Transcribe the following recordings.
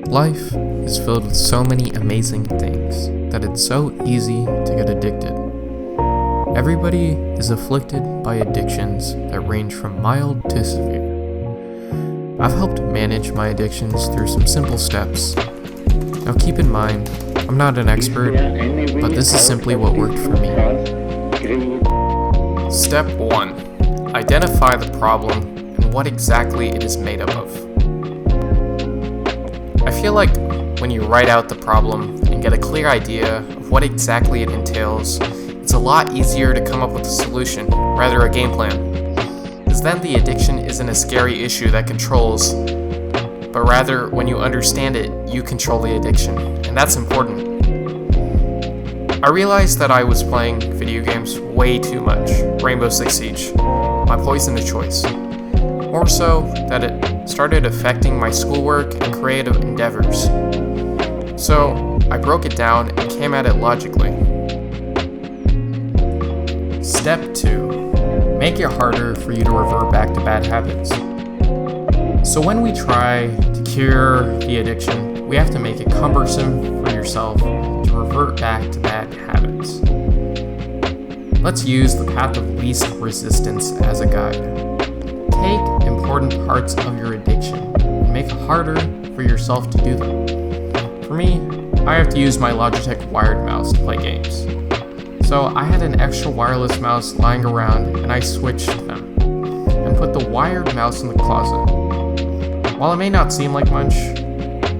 Life is filled with so many amazing things that it's so easy to get addicted. Everybody is afflicted by addictions that range from mild to severe. I've helped manage my addictions through some simple steps. Now keep in mind, I'm not an expert, but this is simply what worked for me. Step 1. Identify the problem and what exactly it is made up of. I feel like when you write out the problem and get a clear idea of what exactly it entails, it's a lot easier to come up with a solution, rather a game plan. Because then the addiction isn't a scary issue that controls, but rather when you understand it, you control the addiction, and that's important. I realized that I was playing video games way too much, Rainbow Six Siege, my poison of choice. More so that it started affecting my schoolwork and creative endeavors. So I broke it down and came at it logically. Step 2. Make it harder for you to revert back to bad habits. So when we try to cure the addiction, we have to make it cumbersome for yourself to revert back to bad habits. Let's use the path of least resistance as a guide. Take important parts of your addiction and make it harder for yourself to do them. For me, I have to use my Logitech wired mouse to play games. So I had an extra wireless mouse lying around and I switched them and put the wired mouse in the closet. While it may not seem like much,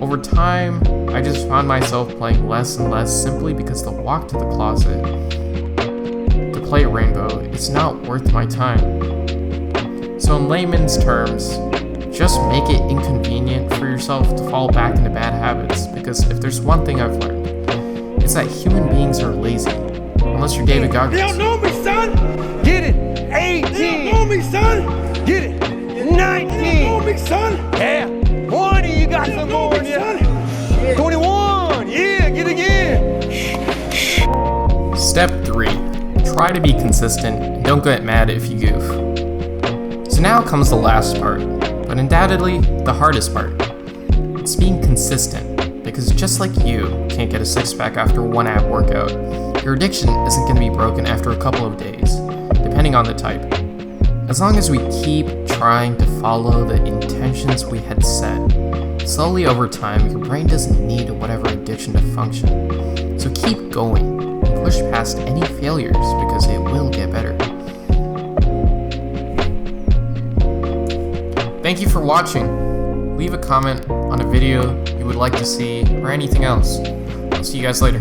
over time I just found myself playing less and less simply because the walk to the closet to play Rainbow is not worth my time. So in layman's terms, just make it inconvenient for yourself to fall back into bad habits, because if there's one thing I've learned, it's that human beings are lazy, unless you're David Goggins. They don't know me, son! Get it! 18! They don't know me, son! Get it! 19! They don't know me, son! Yeah! 20, you got some more in you! 21! Yeah, get again! Step 3. Try to be consistent and don't get mad if you goof. So now comes the last part, but undoubtedly the hardest part. It's being consistent, because just like you can't get a six-pack after one ab workout, your addiction isn't going to be broken after a couple of days, depending on the type. As long as we keep trying to follow the intentions we had set, slowly over time your brain doesn't need whatever addiction to function. So keep going and push past any failures, because it will get better. Thank you for watching. Leave a comment on a video you would like to see or anything else. I'll see you guys later.